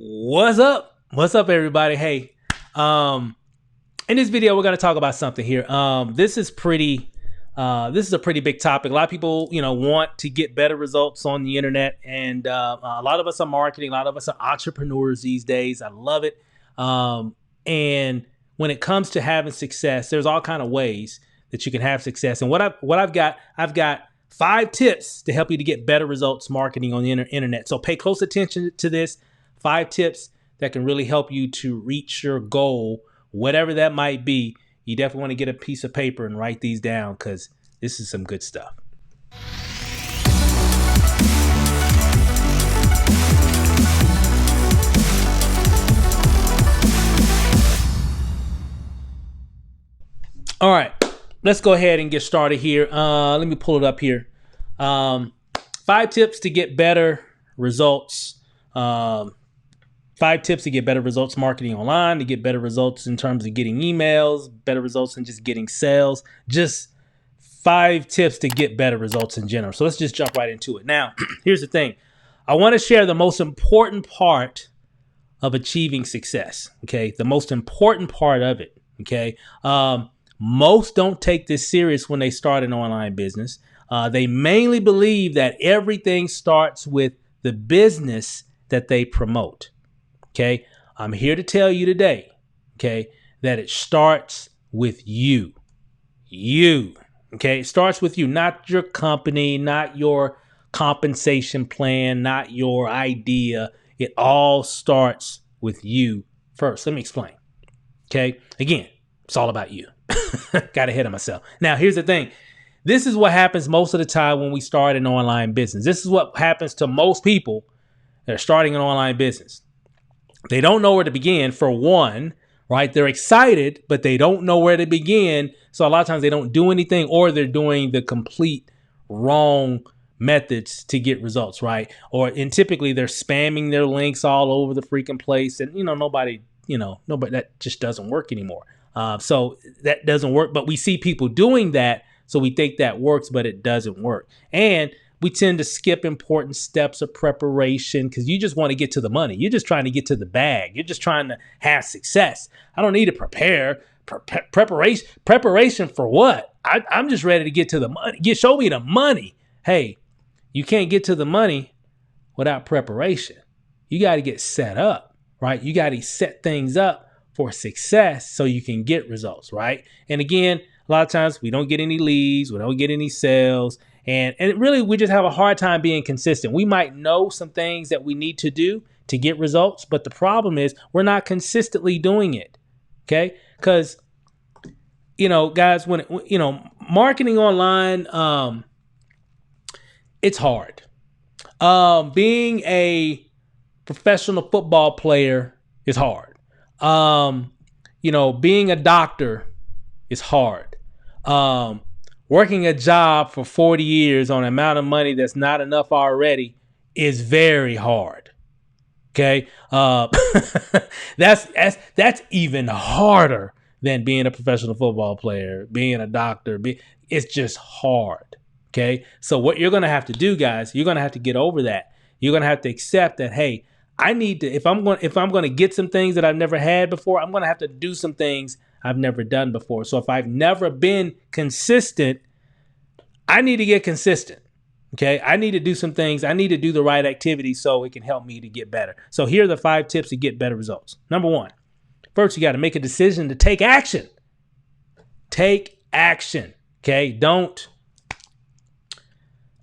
What's up? What's up, everybody? Hey, in this video, we're going to talk about something here. This is a pretty big topic. A lot of people, want to get better results on the internet, and a lot of us are marketing. A lot of us are entrepreneurs these days. I love it. And when it comes to having success, there's all kind of ways that you can have success. And I've got 5 tips to help you to get better results marketing on the internet. So pay close attention to this. 5 tips that can really help you to reach your goal, whatever that might be. You definitely want to get a piece of paper and write these down because this is some good stuff. All right, let's go ahead and get started here. Let me pull it up here. 5 tips to get better results. 5 tips to get better results marketing online, to get better results in terms of getting emails, better results in just getting sales. Just 5 tips to get better results in general. So let's just jump right into it. Now, here's the thing. I want to share the most important part of achieving success. Okay. The most important part of it. Okay. Most don't take this serious when they start an online business. They mainly believe that everything starts with the business that they promote. Okay, I'm here to tell you today, okay, that it starts with you. Okay, it starts with you, not your company, not your compensation plan, not your idea. It all starts with you first. Let me explain. Okay, again, it's all about you. Got ahead of myself. Now, here's the thing. This is what happens most of the time when we start an online business. This is what happens to most people that are starting an online business. They don't know where to begin, for one, right? They're excited, but they don't know where to begin. So a lot of times they don't do anything, or they're doing the complete wrong methods to get results, right? And typically they're spamming their links all over the freaking place. And, nobody, that just doesn't work anymore. So that doesn't work, but we see people doing that. So we think that works, but it doesn't work. And we tend to skip important steps of preparation because you just want to get to the money. You're just trying to get to the bag. You're just trying to have success. I don't need to prepare. Preparation for what? I'm just ready to get to the money. Show me the money. Hey, you can't get to the money without preparation. You got to get set up, right? You got to set things up for success so you can get results, right? And again, a lot of times we don't get any leads. We don't get any sales. And really, we just have a hard time being consistent. We might know some things that we need to do to get results, but the problem is we're not consistently doing it. Okay? Because, guys, when marketing online, it's hard. Being a professional football player is hard. Being a doctor is hard. Working a job for 40 years on an amount of money that's not enough already is very hard. Okay. That's even harder than being a professional football player, being a doctor. It's just hard. Okay. So what you're going to have to do, guys, you're going to have to get over that. You're going to have to accept that, hey, I need to, if I'm going to get some things that I've never had before, I'm going to have to do some things I've never done before. So if I've never been consistent, I need to get consistent. Okay. I need to do some things. I need to do the right activities so it can help me to get better. So here are the 5 tips to get better results. Number 1, first, you got to make a decision to take action. Take action. Okay.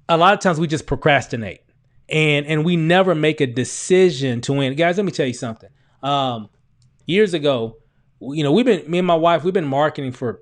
A lot of times we just procrastinate and we never make a decision to win. Guys, let me tell you something. Years ago, me and my wife, we've been marketing for,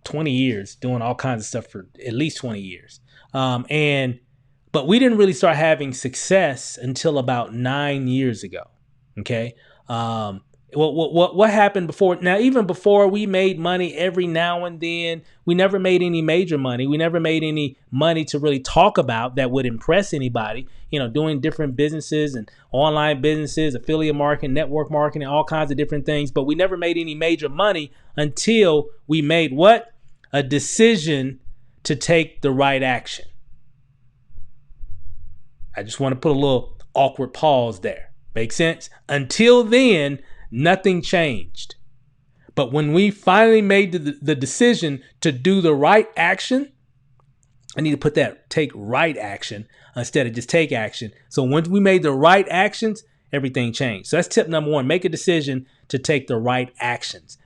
20 years, doing all kinds of stuff for at least 20 years. But we didn't really start having success until about 9 years ago. Okay. What happened before? Now, even before we made money every now and then, we never made any major money. We never made any money to really talk about that would impress anybody, doing different businesses and online businesses, affiliate marketing, network marketing, all kinds of different things. But we never made any major money until we made what? A decision to take the right action. I just want to put a little awkward pause there. Make sense? Until then, nothing changed. But when we finally made the decision to do the right action, I need to put that take right action instead of just take action. So once we made the right actions, everything changed. So that's tip number one. Make a decision to take the right actions.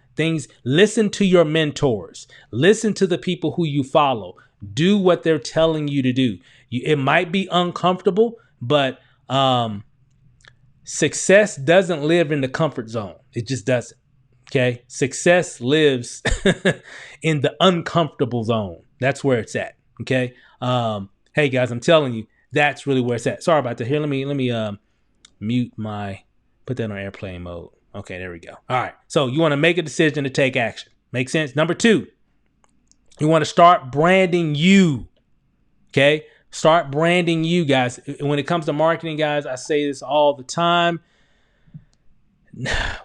Listen to your mentors. Listen to the people who you follow. Do what they're telling you to do. It might be uncomfortable, but success doesn't live in the comfort zone. It just doesn't. Okay. Success lives in the uncomfortable zone. That's where it's at. Okay. Hey guys, I'm telling you, that's really where it's at. Sorry about that. Here, let me put that on airplane mode. Okay, there we go. All right. So you want to make a decision to take action. Make sense? Number two, you want to start branding you. Okay. Start branding you, guys. When it comes to marketing, guys, I say this all the time.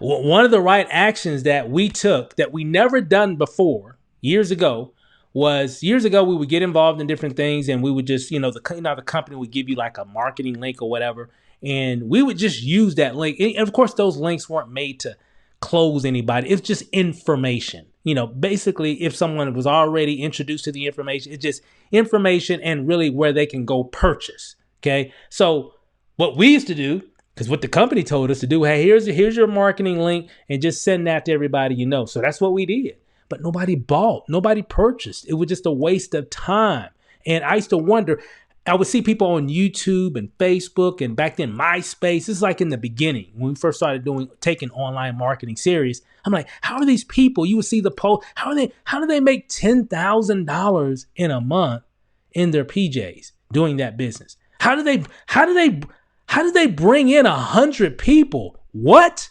One of the right actions that we took that we never done before years ago we would get involved in different things, and we would just, the company would give you like a marketing link or whatever. And we would just use that link. And of course, those links weren't made to close anybody. It's just information. Basically, if someone was already introduced to the information, it's just information and really where they can go purchase. Okay. So what we used to do, because what the company told us to do, hey, here's your marketing link, and just send that to everybody. So that's what we did. But nobody bought, nobody purchased. It was just a waste of time. And I used to wonder, I would see people on YouTube and Facebook, and back then MySpace. This is like in the beginning when we first started taking online marketing serious. I'm like, how are these people? You would see the post. How do they make $10,000 in a month in their PJs doing that business? How do they bring in 100 people? What?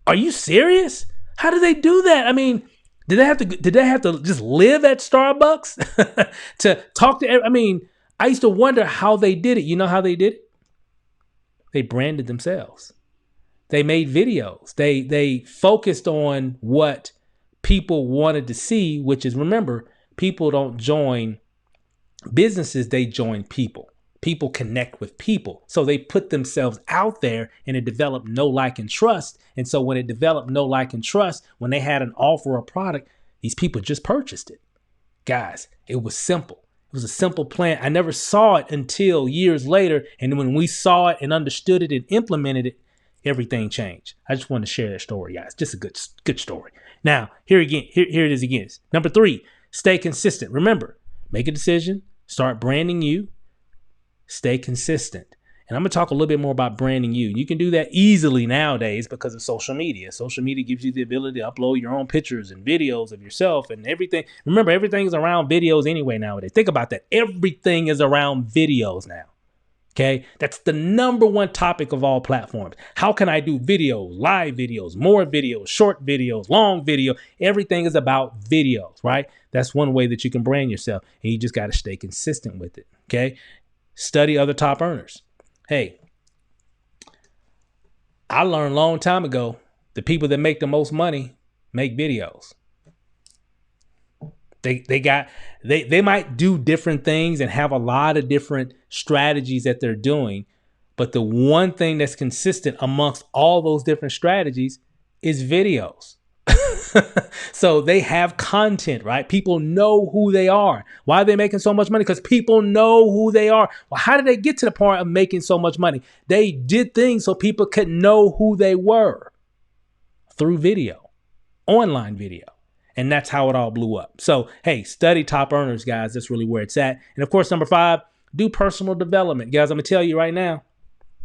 Are you serious? How do they do that? I mean, did they have to just live at Starbucks to talk to? I used to wonder how they did it. You know how they did it? They branded themselves. They made videos. They focused on what people wanted to see, which is, remember, people don't join businesses, they join people. People connect with people. So they put themselves out there, and it developed know, like, and trust. And so when it developed know, like, and trust, when they had an offer or product, these people just purchased it. Guys, it was simple. It was a simple plan. I never saw it until years later. And when we saw it and understood it and implemented it, everything changed. I just wanted to share that story, guys. Just a good story. Now, here it is again. Number 3, stay consistent. Remember, make a decision, start branding you, stay consistent. And I'm going to talk a little bit more about branding you. You can do that easily nowadays because of social media. Social media gives you the ability to upload your own pictures and videos of yourself and everything. Remember, everything is around videos anyway nowadays. Think about that. Everything is around videos now. Okay. That's the number one topic of all platforms. How can I do videos, live videos, more videos, short videos, long video? Everything is about videos, right? That's one way that you can brand yourself, and you just got to stay consistent with it. Okay. Study other top earners. Hey, I learned a long time ago, the people that make the most money make videos. They might do different things and have a lot of different strategies that they're doing. But the one thing that's consistent amongst all those different strategies is videos. So they have content, right? People know who they are. Why are they making so much money? Because people know who they are. Well, how did they get to the point of making so much money? They did things so people could know who they were through video, online video. And that's how it all blew up. So, hey, study top earners, guys. That's really where it's at. And of course, number 5, do personal development. Guys, I'm going to tell you right now.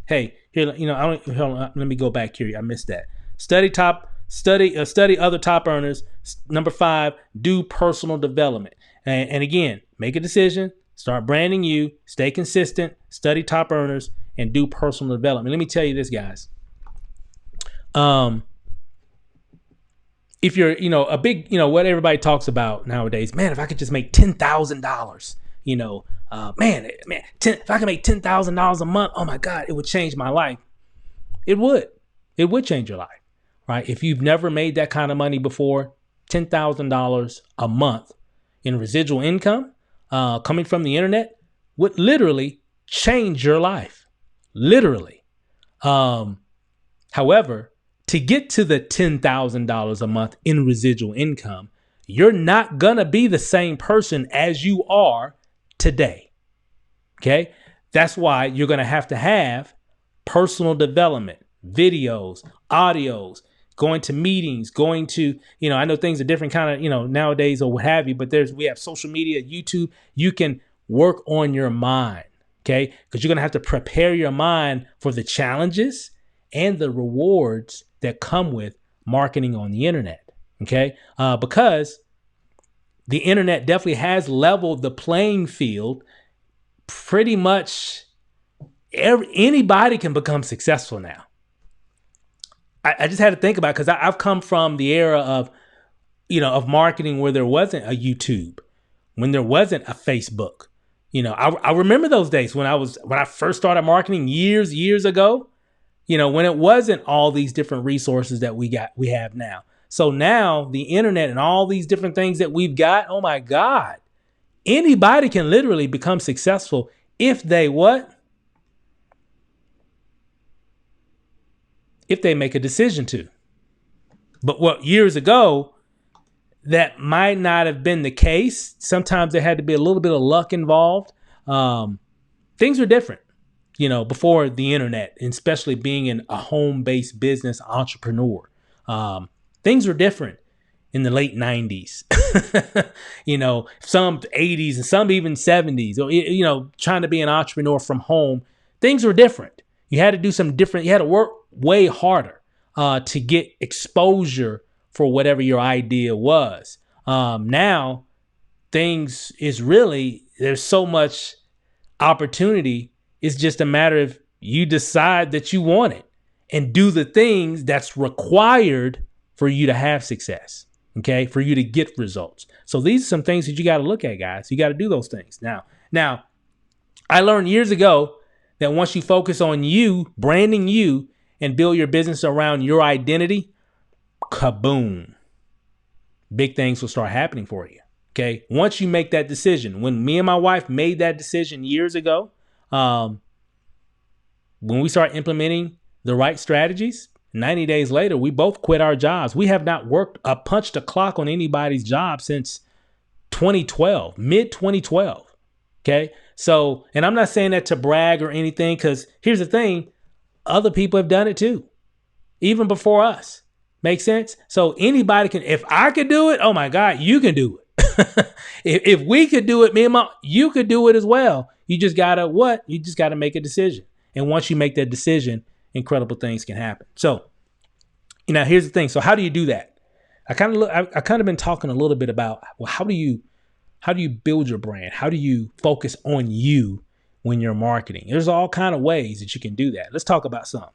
Hey, here, let me go back here. I missed that. Study other top earners. Number 5, do personal development. And again, make a decision, start branding you, stay consistent, study top earners, and do personal development. Let me tell you this, guys. If you're, a big, what everybody talks about nowadays, man, if I could just make $10,000, if I could make $10,000 a month, oh my God, it would change my life. It would change your life. Right? If you've never made that kind of money before, $10,000 a month in residual income coming from the internet would literally change your life. Literally. However, to get to the $10,000 a month in residual income, you're not going to be the same person as you are today. Okay? That's why you're going to have personal development, videos, audios, going to meetings, going to, I know things are different kind of, nowadays or what have you, but we have social media, YouTube. You can work on your mind, okay? Because you're going to have to prepare your mind for the challenges and the rewards that come with marketing on the internet, okay? Because the internet definitely has leveled the playing field. Pretty much anybody can become successful now. I just had to think about it because I've come from the era of, of marketing where there wasn't a YouTube, when there wasn't a Facebook. I remember those days when I first started marketing years ago, when it wasn't all these different resources that we have now. So now the internet and all these different things that we've got, oh my God, anybody can literally become successful if they what? If they make a decision to. But years ago, that might not have been the case. Sometimes there had to be a little bit of luck involved. Things were different, before the internet, and especially being in a home-based business entrepreneur. Things were different in the late 90s, some 80s and some even 70s, or, trying to be an entrepreneur from home. Things were different. You had to do some different, you had to work way harder to get exposure for whatever your idea was. Now, things is really, there's so much opportunity. It's just a matter of you decide that you want it and do the things that's required for you to have success, okay, for you to get results. So these are some things that you got to look at, guys. You got to do those things. Now, I learned years ago that once you focus on you, branding you, and build your business around your identity, kaboom, big things will start happening for you. Okay. Once you make that decision, when me and my wife made that decision years ago, when we start implementing the right strategies, 90 days later, we both quit our jobs. We have not punched a clock on anybody's job since 2012, mid 2012. Okay. So, and I'm not saying that to brag or anything, because here's the thing. Other people have done it too, even before us. Make sense? So anybody can, if I could do it, oh my God, you can do it. if we could do it, me and Mom, you could do it as well. You just gotta what? You just gotta make a decision. And once you make that decision, incredible things can happen. So, here's the thing. So how do you do that? I kind of been talking a little bit about, well, how do you build your brand? How do you focus on you when you're marketing? There's all kind of ways that you can do that. Let's talk about some.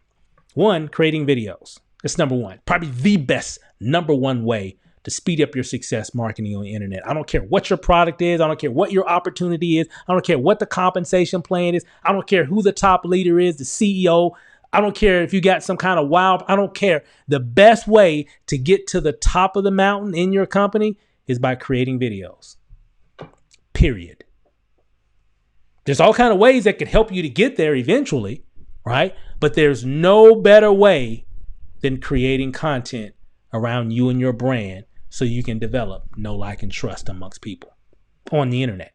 One, creating videos. That's number one. Probably the best number one way to speed up your success marketing on the internet. I don't care what your product is. I don't care what your opportunity is. I don't care what the compensation plan is. I don't care who the top leader is, the CEO. I don't care if you got some kind of I don't care. The best way to get to the top of the mountain in your company is by creating videos. Period. There's all kind of ways that could help you to get there eventually, right? But there's no better way than creating content around you and your brand so you can develop know, like, and trust amongst people on the internet.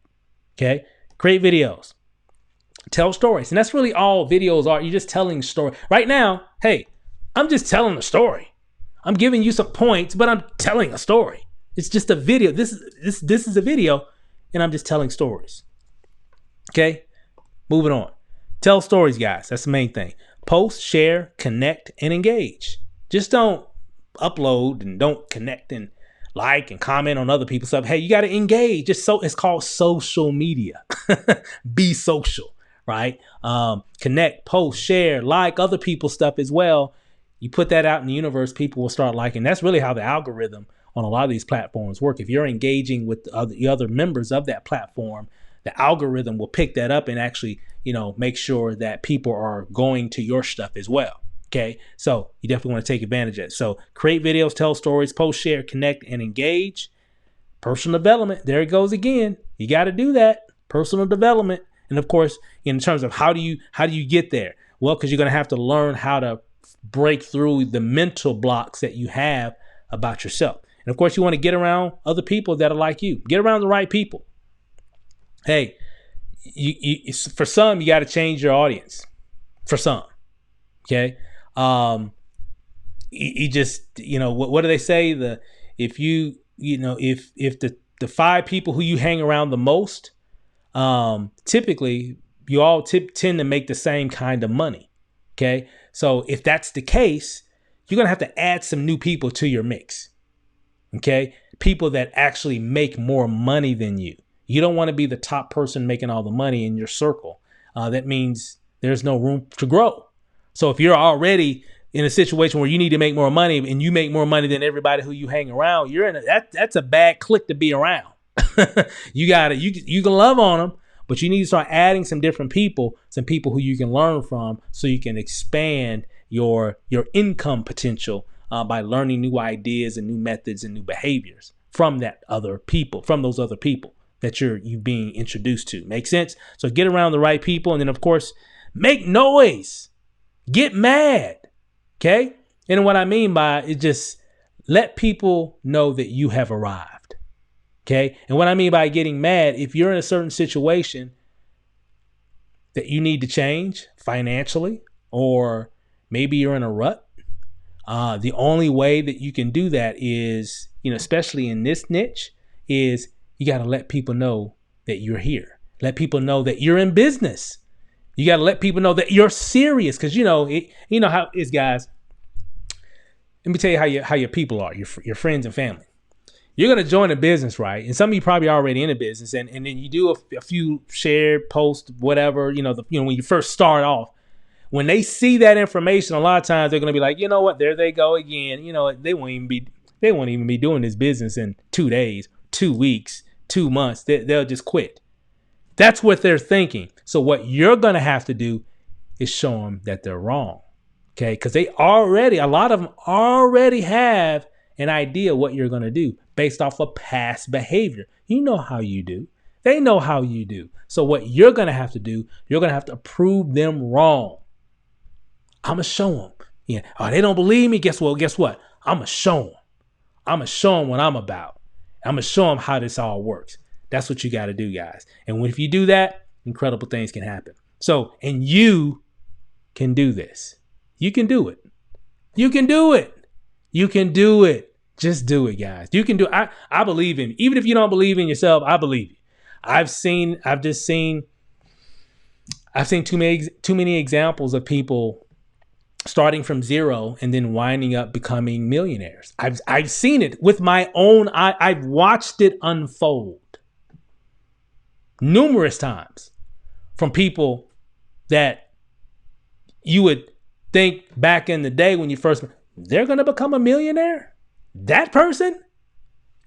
Okay? Create videos. Tell stories. And that's really all videos are. You're just telling story. Right now, hey, I'm just telling a story. I'm giving you some points, but I'm telling a story. It's just a video. This is a video, and I'm just telling stories. Okay? Moving on. Tell stories, guys. That's the main thing. Post, share, connect, and engage. Just don't upload and don't connect and like and comment on other people's stuff. Hey, you got to engage. It's called social media. Be social, right? Connect, post, share, like other people's stuff as well. You put that out in the universe, people will start liking. That's really how the algorithm on a lot of these platforms work. If you're engaging with the other members of that platform, the algorithm will pick that up and actually, make sure that people are going to your stuff as well. Okay. So you definitely want to take advantage of it. So create videos, tell stories, post, share, connect, and engage. Personal development. There it goes again. You got to do that. Personal development. And of course, in terms of how do you get there? Well, because you're going to have to learn how to break through the mental blocks that you have about yourself. And of course, you want to get around other people that are like you. Get around the right people. Hey, for some, you got to change your audience. For some, okay. You just, what do they say? If the 5 people who you hang around the most, typically you all tend to make the same kind of money. Okay. So if that's the case, you're going to have to add some new people to your mix. Okay. People that actually make more money than you. You don't want to be the top person making all the money in your circle. That means there's no room to grow. So if you're already in a situation where you need to make more money and you make more money than everybody who you hang around, that's a bad clique to be around. You can love on them, but you need to start adding some different people, some people who you can learn from, so you can expand your income potential by learning new ideas and new methods and new behaviors from those other people that you're being introduced to. Make sense? So get around the right people, and then of course, make noise, get mad. Okay. And what I mean by it, just let people know that you have arrived. Okay. And what I mean by getting mad, if you're in a certain situation that you need to change financially, or maybe you're in a rut, the only way that you can do that is, especially in this niche, is you got to let people know that you're here. Let people know that you're in business. You got to let people know that you're serious, because you know how it is, guys. Let me tell you how your people are, your friends and family. You're going to join a business, right? And some of you probably already in a business, and then you do a few shared posts, whatever, when you first start off. When they see that information, a lot of times they're going to be like, you know what, there they go again. They won't even be doing this business in 2 days, 2 weeks, 2 months. They'll just quit. That's what they're thinking. So what you're going to have to do is show them that they're wrong. Okay. Because a lot of them already have an idea what you're going to do based off of past behavior. You know how you do. They know how you do. So what you're going to have to do, you're going to have to prove them wrong. I'm going to show them. Yeah. Oh, they don't believe me. Guess what? I'm going to show them. I'm going to show them what I'm about. I'm going to show them how this all works. That's what you got to do, guys. And if you do that, incredible things can happen. So, and you can do this. You can do it. You can do it. You can do it. Just do it, guys. You can do it. I believe in you. Even if you don't believe in yourself, I believe you. I've seen too many examples of people starting from zero and then winding up becoming millionaires. I've seen it with my own eye. I've watched it unfold numerous times from people that you would think back in the day when you first, they're going to become a millionaire? That person?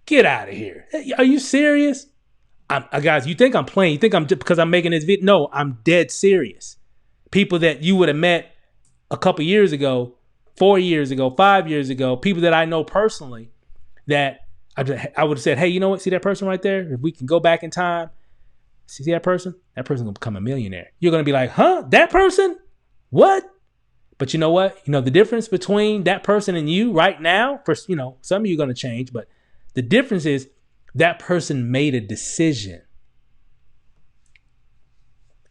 Get out of here. Are you serious? Guys, you think I'm playing? You think because I'm making this video? No, I'm dead serious. People that you would have met a couple years ago, 4 years ago, 5 years ago, people that I know personally that I would have said, hey, you know what? See that person right there? If we can go back in time, see that person? That person's going to become a millionaire. You're going to be like, huh? That person? What? But you know what? The difference between that person and you right now, some of you are going to change, but the difference is that person made a decision.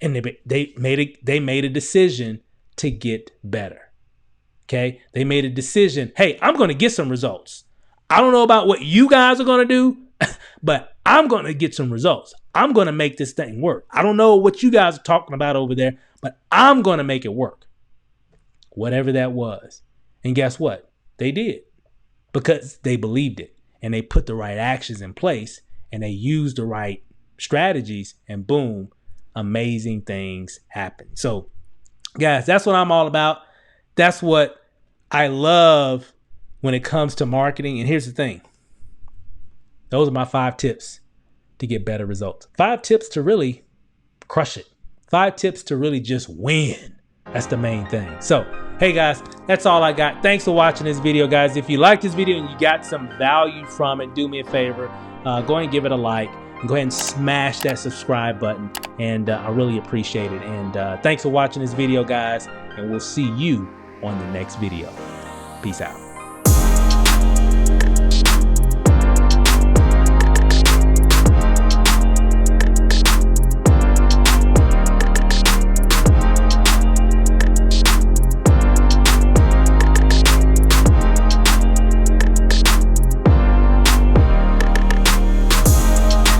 And they made a decision to get better. Okay? They made a decision. Hey, I'm going to get some results. I don't know about what you guys are going to do, but I'm going to get some results. I'm going to make this thing work. I don't know what you guys are talking about over there, but I'm going to make it work. Whatever that was. And guess what? They did, because they believed it and they put the right actions in place and they used the right strategies, and boom, amazing things happen. So guys, that's what I'm all about. That's what I love when it comes to marketing. And here's the thing. Those are my 5 tips to get better results. 5 tips to really crush it. 5 tips to really just win. That's the main thing. So, hey guys, that's all I got. Thanks for watching this video, guys. If you liked this video and you got some value from it, do me a favor. Go ahead and give it a like. And go ahead and smash that subscribe button. And I really appreciate it. And thanks for watching this video, guys. And we'll see you on the next video. Peace out.